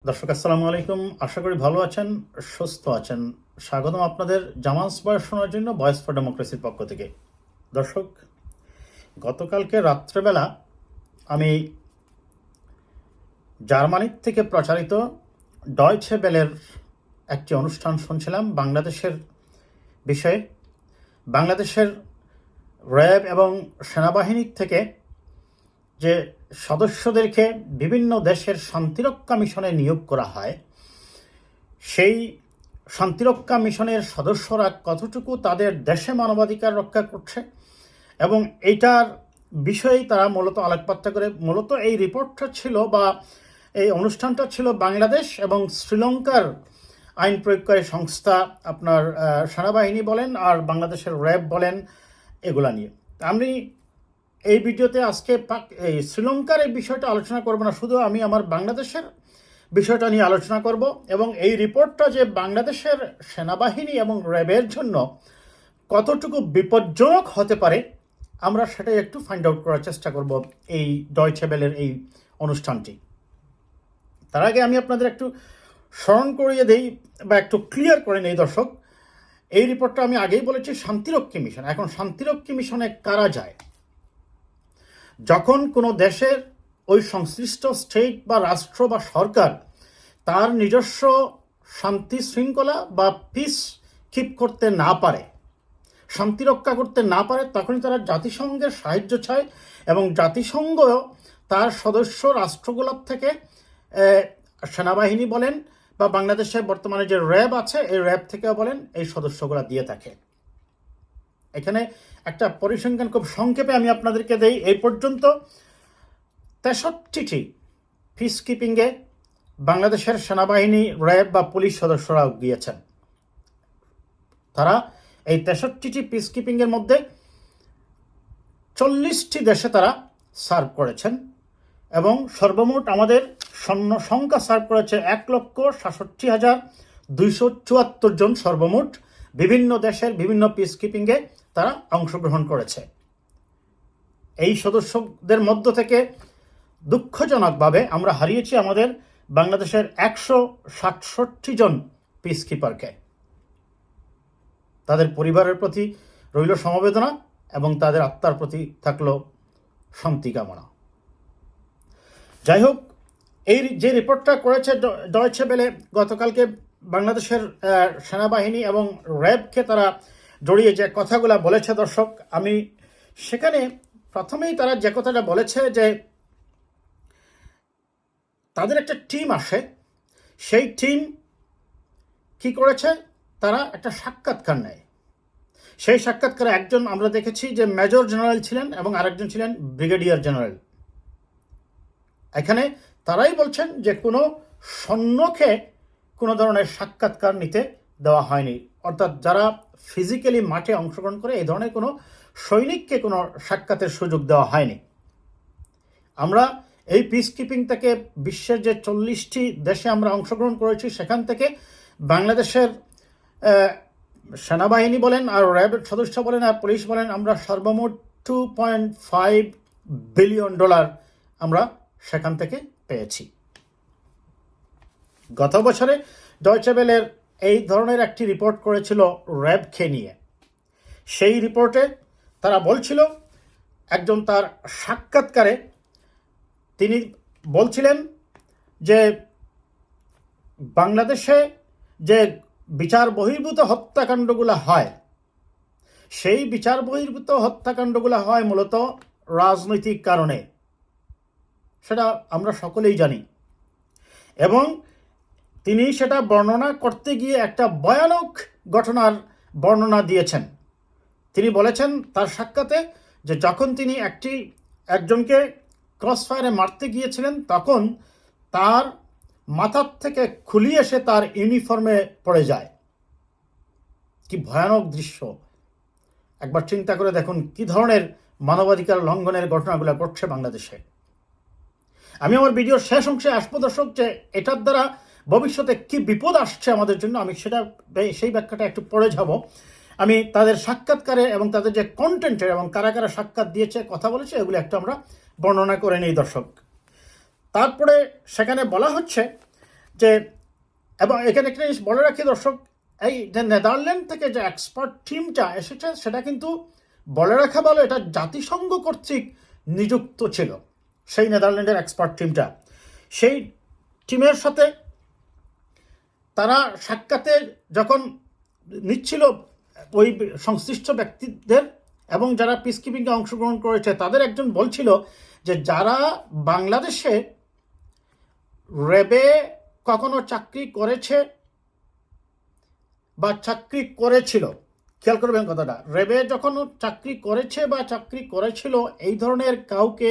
দর্শক আসসালামু আলাইকুম। আশা করি ভালো আছেন, সুস্থ আছেন। স্বাগতম আপনাদের জামাস ভয়েস শোনার জন্য, ভয়েস ফর ডেমোক্রেসির পক্ষ থেকে। দর্শক, গতকালকে রাত্রেবেলা আমি জার্মানির থেকে প্রচারিত ডয়চে বেলের একটি অনুষ্ঠান শুনছিলাম বাংলাদেশের বিষয়ে। বাংলাদেশের র্যাব এবং সেনাবাহিনীর থেকে যে সদস্যদেরকে বিভিন্ন দেশের শান্তিরক্ষা মিশনে নিয়োগ করা হয়, সেই শান্তিরক্ষা মিশনের সদস্যরা কতটুকু তাদের দেশে মানবাধিকার রক্ষা করছে এবং এইটার বিষয়েই তারা মূলত আলোকপাত করে। মূলত এই রিপোর্টটা ছিল বা এই অনুষ্ঠানটা ছিল বাংলাদেশ এবং শ্রীলঙ্কার আইন প্রয়োগকারী সংস্থা, আপনার সেনাবাহিনী বলেন আর বাংলাদেশের র্যাব বলেন, এগুলা নিয়ে। আমি এই ভিডিওতে আজকে এই শ্রীলঙ্কার এই বিষয়টা আলোচনা করব না, শুধু আমি আমার বাংলাদেশের বিষয়টা নিয়ে আলোচনা করব এবং এই রিপোর্টটা যে বাংলাদেশের সেনাবাহিনী এবং র্যাবের জন্য কতটুকু বিপজ্জনক হতে পারে আমরা সেটাই একটু ফাইন্ড আউট করার চেষ্টা করব এই ডয়চে বেলের এই অনুষ্ঠানটি। তার আগে আমি আপনাদের একটু স্মরণ করিয়ে দেই বা একটু ক্লিয়ার করে নেই দর্শক। এই রিপোর্টটা আমি আগেই বলেছি শান্তিরক্ষী মিশন। এখন শান্তিরক্ষী মিশনে কারা যায়? যখন কোনো দেশের ওই সংশ্লিষ্ট স্টেট বা রাষ্ট্র বা সরকার তার নিজস্ব শান্তি শৃঙ্খলা বা পিস কিপ করতে না পারে, শান্তি রক্ষা করতে না পারে, তখনই তারা জাতিসংঘের সাহায্য চায় এবং জাতিসংঘ তার সদস্য রাষ্ট্রগুলোর থেকে সেনাবাহিনী বলেন বা বাংলাদেশে বর্তমানে যে র্যাব আছে এই র্যাব থেকেও বলেন এই সদস্যগুলো দিয়ে থাকে। এখানে একটা পরিসংখ্যান খুব সংক্ষেপে আমি আপনাদেরকে দেই। এই পর্যন্ত 63টি পিস কিপিংয়ে বাংলাদেশের সেনাবাহিনী, র্যাব বা পুলিশ সদস্যরাও গিয়েছেন। তারা এই 63টি পিস কিপিংয়ের মধ্যে 40টি দেশে তারা সার্ভ করেছেন এবং সর্বমোট আমাদের সৈন্য সংখ্যা সার্ভ করেছে 1,67,274 জন। সর্বমোট বিভিন্ন দেশের বিভিন্ন পিস কিপিংয়ে তারা অংশগ্রহণ করেছে। এই সদস্যদের মধ্য থেকে দুঃখজনকভাবে আমরা হারিয়েছি আমাদের বাংলাদেশের 167 জন পিস কিপারকে। তাদের পরিবারের প্রতি রইল সমবেদনা এবং তাদের আত্মার প্রতি থাকলো শান্তি কামনা। যাই হোক, এই যে রিপোর্টটা করেছে ডয়চে বেলে, গতকালকে বাংলাদেশের সেনাবাহিনী এবং র্যাবকে তারা জড়িয়ে যে কথাগুলো বলেছে দর্শক, আমি সেখানে প্রথমেই তারা যে কথাটা বলেছে যে তাদের একটা টিম আসে, সেই টিম কি করেছে, তারা একটা সাক্ষাৎকার নেয়। সেই সাক্ষাৎকারে একজন আমরা দেখেছি যে মেজর জেনারেল ছিলেন এবং আরেকজন ছিলেন ব্রিগেডিয়ার জেনারেল। এখানে তারাই বলছেন যে কোনো সৈন্যকে কোনো ধরনের সাক্ষাৎকার নিতে দেওয়া হয়নি, অর্থাৎ যারা ফিজিক্যালি মাঠে অংশগ্রহণ করে এই ধরনের কোনো সৈনিককে কোনো সাক্ষাতের সুযোগ দেওয়া হয়নি। আমরা এই পিস কিপিং থেকে বিশ্বের যে 40টি দেশে আমরা অংশগ্রহণ করেছি, সেখান থেকে বাংলাদেশের সেনাবাহিনী বলেন আর র্যাবের সদস্য বলেন আর পুলিশ বলেন, আমরা সর্বমোট $2.5 বিলিয়ন আমরা সেখান থেকে পেয়েছি। গত বছরে ডয়চে বেলের এই ধরনের একটি রিপোর্ট করেছিল র্যাবকে নিয়ে। সেই রিপোর্টে তারা বলছিল, একজন তার সাক্ষাৎকারে তিনি বলছিলেন যে বাংলাদেশে যে বিচার বহির্ভূত হত্যাকাণ্ডগুলো হয়, সেই বিচার বহির্ভূত হত্যাকাণ্ডগুলো হয় মূলত রাজনৈতিক কারণে, সেটা আমরা সকলেই জানি। এবং তিনি সেটা বর্ণনা করতে গিয়ে একটা ভয়ানক ঘটনার বর্ণনা দিয়েছেন। তিনি বলেছেন তার সাক্ষাতে যে যখন তিনি একজনকে ক্রসফায়ারে মারতে গিয়েছিলেন, তখন তার মাথার থেকে খুলি এসে তার ইউনিফর্মে পড়ে যায়। কি ভয়ানক দৃশ্য! একবার চিন্তা করে দেখুন কি ধরনের মানবাধিকার লঙ্ঘনের ঘটনাগুলো ঘটছে বাংলাদেশে। আমি আমার ভিডিওর শেষ অংশে আসবো দর্শক, যে এটার দ্বারা ভবিষ্যতে কি বিপদ আসছে আমাদের জন্য, আমি সেই ব্যাখ্যাটা একটু পড়ে যাব। আমি তাদের সাক্ষাৎকারে এবং তাদের যে কন্টেন্টের এবং কারা কারা সাক্ষাৎ দিয়েছে, কথা বলেছে, এগুলো একটু আমরা বর্ণনা করে নিই দর্শক। তারপরে সেখানে বলা হচ্ছে যে, এবং এখানে একটা জিনিস বলে রাখি দর্শক, এই যে নেদারল্যান্ড থেকে যে এক্সপার্ট টিমটা এসেছে সেটা কিন্তু বলে রাখা ভালো, এটা জাতিসংঘ কর্তৃক নিযুক্ত ছিল। সেই নেদারল্যান্ডের এক্সপার্ট টিমটা, সেই টিমের সাথে তারা সাক্ষাতে যখন নিচ্ছিল ওই সংশ্লিষ্ট ব্যক্তিদের এবং যারা পিস কিপিংয়ে অংশগ্রহণ করেছে তাদের একজন বলছিল যে যারা বাংলাদেশে র্যাবে কখনো চাকরি করেছে বা চাকরি করেছিল, খেয়াল করবেন কথাটা, র্যাবে যখন চাকরি করেছে বা চাকরি করেছিল এই ধরনের কাউকে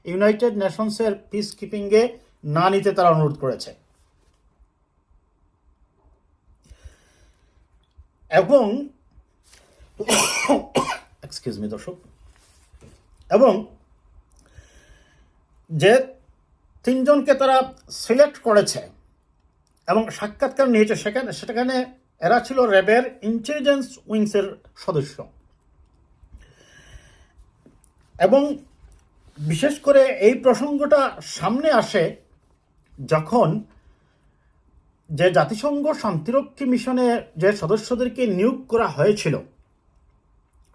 ইউনাইটেড নেশনসের পিস কিপিংয়ে না নিতে তারা অনুরোধ করেছে। এবং এক্সকিউজ মি দর্শক, এবং যে তিনজনকে তারা সিলেক্ট করেছে এবং সাক্ষাৎকার নিয়েছে সেখানে এরা ছিল র্যাবের ইন্টেলিজেন্স উইংসের সদস্য। এবং বিশেষ করে এই প্রসঙ্গটা সামনে আসে যখন যে জাতিসংঘ শান্তিরক্ষী মিশনে যে সদস্যদেরকে নিয়োগ করা হয়েছিল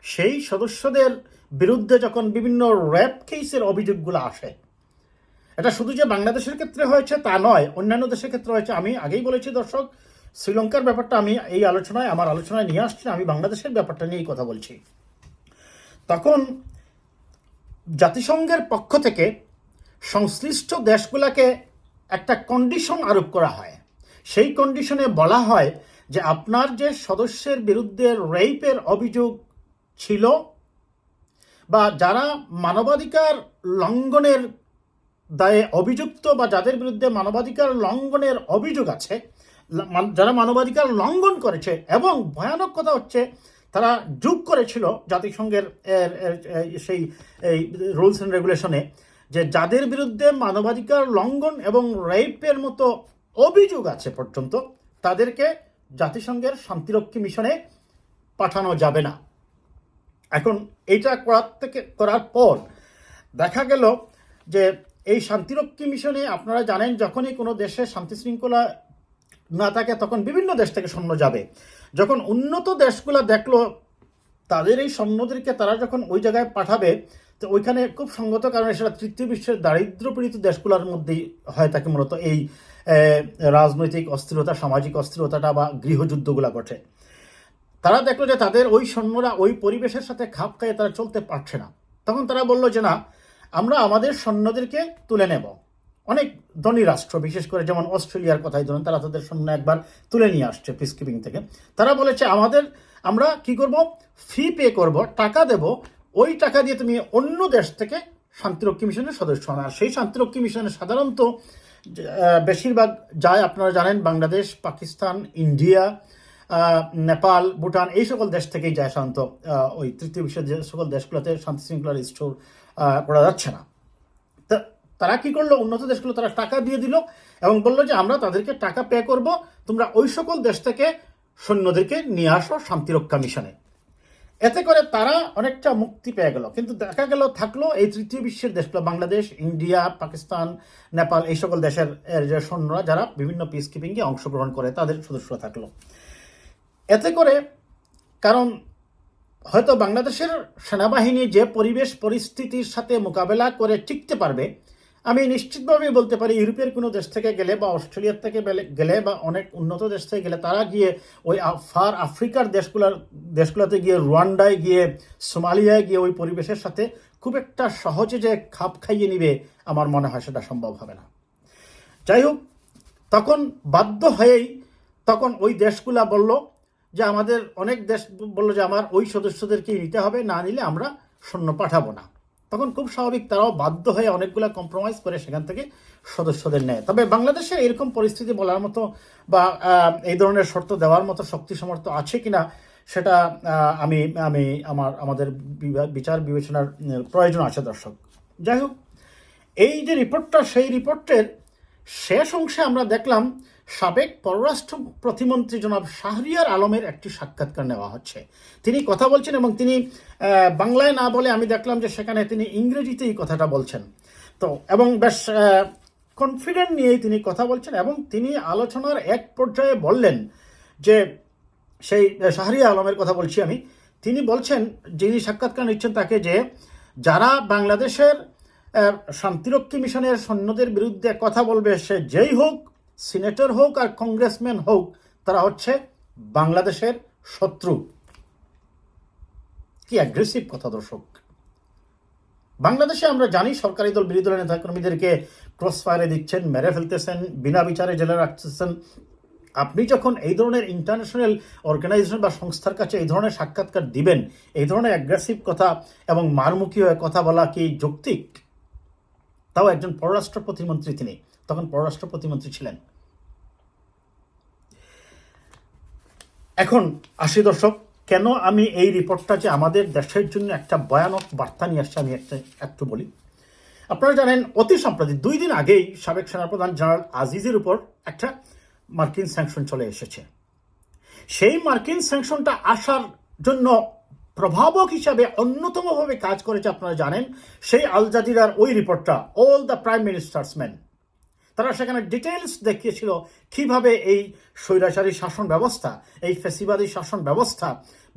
সেই সদস্যদের বিরুদ্ধে যখন বিভিন্ন র্যাপ কেসের অভিযোগগুলো আসে, এটা শুধু যে বাংলাদেশের ক্ষেত্রে হয়েছে তা নয়, অন্যান্য দেশের ক্ষেত্রে হয়েছে। আমি আগেই বলেছি দর্শক, শ্রীলঙ্কার ব্যাপারটা আমি এই আমার আলোচনায় নিয়ে আসছি না, আমি বাংলাদেশের ব্যাপারটা নিয়েই কথা বলছি। তখন জাতিসংঘের পক্ষ থেকে সংশ্লিষ্ট দেশগুলোকে একটা কন্ডিশন আরোপ করা হয়। সেই কন্ডিশনে বলা হয় যে আপনার যে সদস্যের বিরুদ্ধে রেপের অভিযোগ ছিল বা যারা মানবাধিকার লঙ্ঘনের দায়ে অভিযুক্ত বা যাদের বিরুদ্ধে মানবাধিকার লঙ্ঘনের অভিযোগ আছে, যারা মানবাধিকার লঙ্ঘন করেছে, এবং ভয়ানক কথা হচ্ছে তারা যোগ করেছিল জাতিসংঘের সেই এই রুলস অ্যান্ড রেগুলেশনে যে যাদের বিরুদ্ধে মানবাধিকার লঙ্ঘন এবং রেপের মতো অভিযোগ আছে পর্যন্ত তাদেরকে জাতিসংঘের শান্তিরক্ষী মিশনে পাঠানো যাবে না। এখন এইটা করার পর দেখা গেল যে এই শান্তিরক্ষী মিশনে আপনারা জানেন যখনই কোনো দেশে শান্তি শৃঙ্খলা না থাকে তখন বিভিন্ন দেশ থেকে সৈন্য যাবে। যখন উন্নত দেশগুলো দেখলো তাদের এই সৈন্যদেরকে তারা যখন ওই জায়গায় পাঠাবে, তো ওইখানে খুব সঙ্গত কারণে সেটা তৃতীয় বিশ্বের দারিদ্র্যপীড়িত দেশগুলোর মধ্যেই হয় থাকে মূলত এই রাজনৈতিক অস্থিরতা, সামাজিক অস্থিরতাটা বা গৃহযুদ্ধগুলো ঘটে। তারা দেখলো যে তাদের ওই সৈন্যরা ওই পরিবেশের সাথে খাপ খাইয়ে তারা চলতে পারছে না। তখন তারা বললো যে না, আমরা আমাদের সৈন্যদেরকে তুলে নেব। অনেক ধনী রাষ্ট্র, বিশেষ করে যেমন অস্ট্রেলিয়ার কথাই ধরুন, তারা তাদের সৈন্য একবার তুলে নিয়ে আসছে পিস কিপিং থেকে। তারা বলেছে আমরা কি করব, ফি পে করব, টাকা দেব, ওই টাকা দিয়ে তুমি অন্য দেশ থেকে শান্তিরক্ষী মিশনের সদস্য হন। আর সেই শান্তিরক্ষী মিশনে সাধারণত বেশিরভাগ যায় আপনারা জানেন বাংলাদেশ, পাকিস্তান, ইন্ডিয়া, নেপাল, ভুটান এই সকল দেশ থেকেই যায় সাধারণত। ওই তৃতীয় বিশ্বের যে সকল দেশগুলোতে শান্তি শৃঙ্খলা রিস্টোর করা যাচ্ছে না, তারা কি করলো, উন্নত দেশগুলো তারা টাকা দিয়ে দিল এবং বললো যে আমরা তাদেরকে টাকা পে করব, তোমরা ওই সকল দেশ থেকে সৈন্যদেরকে নিয়ে আসো শান্তিরক্ষা মিশনে। এতে করে তারা অনেকটা মুক্তি পেয়ে গেল। কিন্তু দেখা গেল থাকলো এই তৃতীয় বিশ্বের দেশগুলো, বাংলাদেশ, ইন্ডিয়া, পাকিস্তান, নেপাল এই সকল দেশের যে সৈন্যরা যারা বিভিন্ন পিস কিপিংয়ে অংশগ্রহণ করে তাদের সদস্য থাকলো। এতে করে কারণ হয়তো বাংলাদেশের সেনাবাহিনী যে পরিবেশ পরিস্থিতির সাথে মোকাবেলা করে টিকতে পারবে, আমি নিশ্চিতভাবে বলতে পারি ইউরোপের কোনো দেশ থেকে গেলে বা অস্ট্রেলিয়ার থেকে গেলে বা অনেক উন্নত দেশ থেকে গেলে তারা গিয়ে ওই ফার আফ্রিকার দেশগুলোতে গিয়ে, রুয়ান্ডায় গিয়ে, সোমালিয়ায় গিয়ে ওই পরিবেশের সাথে খুব একটা সহজে যে খাপ খাইয়ে নিবে আমার মনে হয় সেটা সম্ভব হবে না। যাই হোক, তখন বাধ্য হয়েই তখন ওই দেশগুলা বলল যে আমাদের অনেক দেশ বললো যে আমার ওই সদস্যদেরকে নিতে হবে, না নিলে আমরা সৈন্য পাঠাবো না। তখন খুব স্বাভাবিক তারাও বাধ্য হয়ে অনেকগুলো কম্প্রোমাইজ করে সেখান থেকে সদস্যদের নেয়। তবে বাংলাদেশে এরকম পরিস্থিতি বলার মতো বা এই ধরনের শর্ত দেওয়ার মতো শক্তি সামর্থ্য আছে কিনা সেটা আমাদের বিচার বিবেচনার প্রয়োজন আছে দর্শক। যাই হোক, এই যে রিপোর্টটা, সেই রিপোর্টের শেষ অংশে আমরা দেখলাম সাবেক পররাষ্ট্র প্রতিমন্ত্রী জনাব শাহরিয়ার আলমের একটি সাক্ষাৎকার নেওয়া হচ্ছে। তিনি কথা বলছেন এবং তিনি বাংলায় না বলে আমি দেখলাম যে সেখানে তিনি ইংরেজিতে এই কথাটা বলছেন। তো এবং বেশ কনফিডেন্ট নিয়েই তিনি কথা বলছেন এবং তিনি আলোচনার এক পর্যায়ে বললেন যে সেই শাহরিয়া আলমের কথা বলছি আমি, তিনি বলছেন, যিনি সাক্ষাৎকার নিচ্ছেন তাকে, যে যারা বাংলাদেশের শান্তিরক্ষী মিশনের সৈন্যদের বিরুদ্ধে কথা বলবে, সে যেই হোক, সিনেটর হোক আর কংগ্রেসম্যান হোক, তারা হচ্ছে বাংলাদেশের শত্রু। কি অ্যাগ্রেসিভ কথা দর্শক! বাংলাদেশে আমরা জানি সরকারি দল বিরোধী দলের নেতাকর্মীদেরকে ক্রস ফায়ারে দিচ্ছেন, মেরে ফেলতেছেন, বিনা বিচারে জেলে রাখতেছেন। আপনি যখন এই ধরনের ইন্টারন্যাশনাল অর্গানাইজেশন বা সংস্থার কাছে এই ধরনের সাক্ষাৎকার দিবেন, এই ধরনের অ্যাগ্রেসিভ কথা এবং মারমুখী হয়ে কথা বলা কি যৌক্তিক? তাও একজন পররাষ্ট্র প্রতিমন্ত্রী, তিনি তখন পররাষ্ট্র প্রতিমন্ত্রী ছিলেন। এখন আসি দর্শক, কেন আমি এই রিপোর্টটা যে আমাদের দেশের জন্য একটা ভয়ানক বার্তা নিয়ে আসছে আমি একটু বলি। আপনারা জানেন অতি সম্প্রতি 2 দিন আগেই সাবেক সেনাপ্রধান জেনারেল আজিজের উপর একটা মার্কিন স্যাংশন চলে এসেছে। সেই মার্কিন স্যাংশনটা আসার জন্য প্রভাবক হিসাবে অন্যতমভাবে কাজ করেছে, আপনারা জানেন, সেই আল জাজিরার ওই রিপোর্টটা, all the prime ministers man. তারা সেখানে ডিটেলস দেখিয়েছিল কিভাবে এই স্বৈরাচারী শাসন ব্যবস্থা, এই ফ্যাসিবাদী শাসন ব্যবস্থা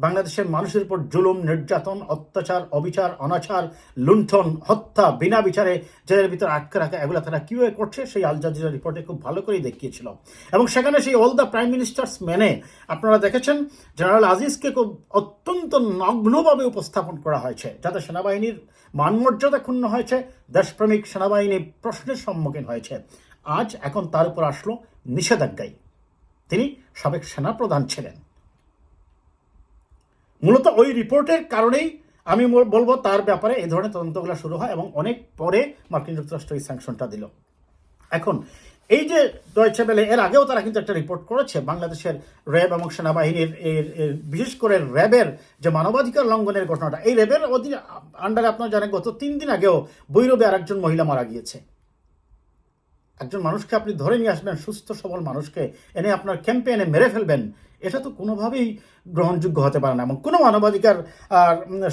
বাংলাদেশের মানুষের উপর জুলুম, নির্যাতন, অত্যাচার, অবিচার, অনাচার, লুণ্ঠন, হত্যা, বিনা বিচারে জেলের ভিতরে আটকে রাখা, এগুলো তারা কীভাবে করছে সেই আল জাজিরা রিপোর্টে খুব ভালো করেই দেখিয়েছিল। এবং সেখানে সেই অল দ্য প্রাইম মিনিস্টার্স মেনে আপনারা দেখেছেন জেনারেল আজিজকে খুব অত্যন্ত নগ্নভাবে উপস্থাপন করা হয়েছে, যাতে সেনাবাহিনীর মানমর্যাদা ক্ষুণ্ণ হয়েছে, দেশপ্রেমিক সেনাবাহিনী প্রশ্নের সম্মুখীন হয়েছে। আজ এখন তার উপর আসলো নিষেধাজ্ঞায়। তিনি সাবেক সেনাপ্রধান ছিলেন। মূলত ওই রিপোর্টের কারণেই আমি বলবো তার ব্যাপারে এই ধরনের তদন্তগুলো শুরু হয় এবং অনেক পরে মার্কিন যুক্তরাষ্ট্র এই স্যাংশনটা দিল। এখন এই যে ডয়েচে ভেলে, এর আগেও তারা কিন্তু একটা রিপোর্ট করেছে বাংলাদেশের র্যাব এবং সেনাবাহিনীর, বিশেষ করে র্যাবের যে মানবাধিকার লঙ্ঘনের ঘটনাটা। এই র্যাবের আন্ডারে আপনারা জানেন গত 3 দিন আগেও বৈরবে আরেকজন মহিলা মারা গিয়েছে। একজন মানুষকে আপনি ধরে নিয়ে আসবেন, সুস্থ সবল মানুষকে এনে আপনার ক্যাম্পে এনে মেরে ফেলবেন, এটা তো কোনোভাবেই গ্রহণযোগ্য হতে পারে না এবং কোনো মানবাধিকার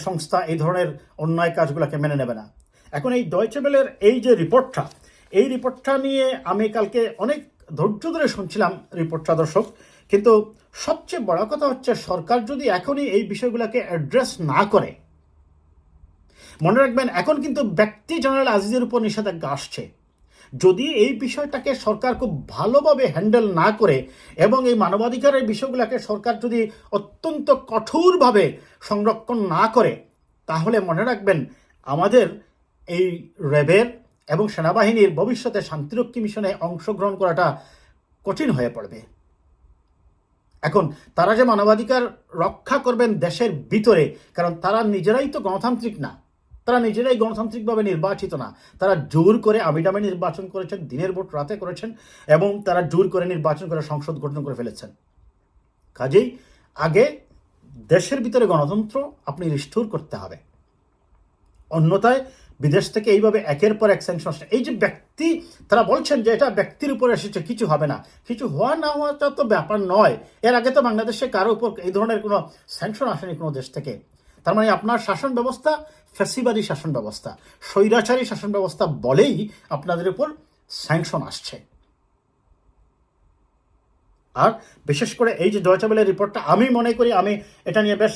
সংস্থা এই ধরনের অন্যায় কাজগুলোকে মেনে নেবে না। এখন এই ডয়েচে ভেলের এই যে রিপোর্টটা, এই রিপোর্টটা নিয়ে আমি কালকে অনেক ধৈর্য ধরে শুনছিলাম রিপোর্টটা দর্শক, কিন্তু সবচেয়ে বড় কথা হচ্ছে সরকার যদি এখনই এই বিষয়গুলোকে অ্যাড্রেস না করে, মনে রাখবেন এখন কিন্তু ব্যক্তি জেনারেল আজিজের উপর নিষেধাজ্ঞা আসছে। যদি এই বিষয়টাকে সরকার খুব ভালোভাবে হ্যান্ডেল না করে এবং এই মানবাধিকারের বিষয়গুলোকে সরকার যদি অত্যন্ত কঠোরভাবে সংরক্ষণ না করে, তাহলে মনে রাখবেন আমাদের এই র্যাবের এবং সেনাবাহিনীর ভবিষ্যতে শান্তিরক্ষী মিশনে অংশগ্রহণ করাটা কঠিন হয়ে পড়বে। এখন তারা যে মানবাধিকার রক্ষা করবেন দেশের ভিতরে, কারণ তারা নিজেরাই তো গণতান্ত্রিক না, তারা নিজেরাই গণতান্ত্রিকভাবে নির্বাচিত না, তারা জোর করে আমিডামে নির্বাচন করেছেন, দিনের ভোট রাতে করেছেন এবং তারা জোর করে নির্বাচন করে সংসদ গঠন করে ফেলেছেন। কাজেই আগে দেশের ভিতরে গণতন্ত্র আপনি রিস্টোর করতে হবে, অন্যথায় বিদেশ থেকে এইভাবে একের পর এক স্যাংশন আসছে। এই যে ব্যক্তি, তারা বলছেন যে এটা ব্যক্তির উপর এসেছে, কিছু হবে না, কিছু হওয়া না হওয়াটা তো ব্যাপার নয়। এর আগে তো বাংলাদেশে কারো উপর এই ধরনের কোনো স্যাংশন আসেনি কোনো দেশ থেকে। তার মানে আপনার শাসন ব্যবস্থা ফ্যাসিবাদী শাসন ব্যবস্থা, স্বৈরাচারী শাসন ব্যবস্থা বলেই আপনাদের উপর স্যাংশন আসছে। আর বিশেষ করে এই যে ডয়েচে ভেলের রিপোর্টটা, আমি মনে করি, আমি এটা নিয়ে বেশ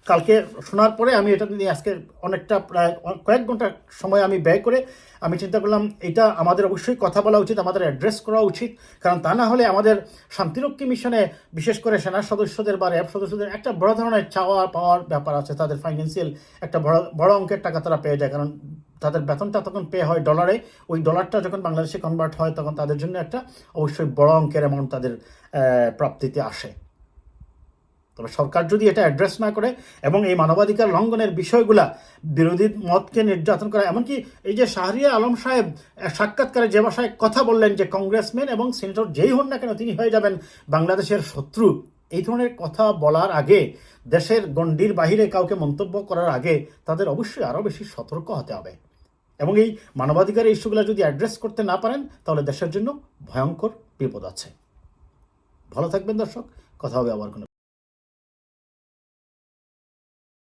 কালকে শোনার পরে আমি এটা নিয়ে আজকে অনেকটা প্রায় কয়েক ঘন্টা সময় আমি ব্যয় করে আমি চিন্তা করলাম এটা আমাদের অবশ্যই কথা বলা উচিত, আমাদের অ্যাড্রেস করা উচিত। কারণ তা না হলে আমাদের শান্তিরক্ষী মিশনে বিশেষ করে সেনা সদস্যদের বা র্যাব সদস্যদের একটা বড় ধরনের চাওয়া পাওয়ার ব্যাপার আছে। তাদের ফাইন্যান্সিয়াল একটা বড় অঙ্কের টাকা তারা পেয়ে যায়, কারণ তাদের বেতনটা তখন পে হয় ডলারে। ওই ডলারটা যখন বাংলাদেশে কনভার্ট হয় তখন তাদের জন্য একটা অবশ্যই বড় অঙ্কের অ্যামাউন্ট তাদের প্রাপ্তিতে আসে। তবে সরকার যদি এটা অ্যাড্রেস না করে এবং এই মানবাধিকার লঙ্ঘনের বিষয়গুলা, বিরোধী মতকে নির্যাতন করা, এমনকি এই যে শাহরিয়া আলম সাহেব সাক্ষাৎকারে যে ভাষায় কথা বললেন যে কংগ্রেসম্যান এবং সিনেটর যেই হন না কেন তিনি হয়ে যাবেন বাংলাদেশের শত্রু, এই ধরনের কথা বলার আগে, দেশের গণ্ডির বাহিরে কাউকে মন্তব্য করার আগে তাদের অবশ্যই আরও বেশি সতর্ক হতে হবে এবং এই মানবাধিকারের ইস্যুগুলো যদি অ্যাড্রেস করতে না পারেন তাহলে দেশের জন্য ভয়ঙ্কর বিপদ আছে। ভালো থাকবেন দর্শক, কথা হবে আবার কোনো।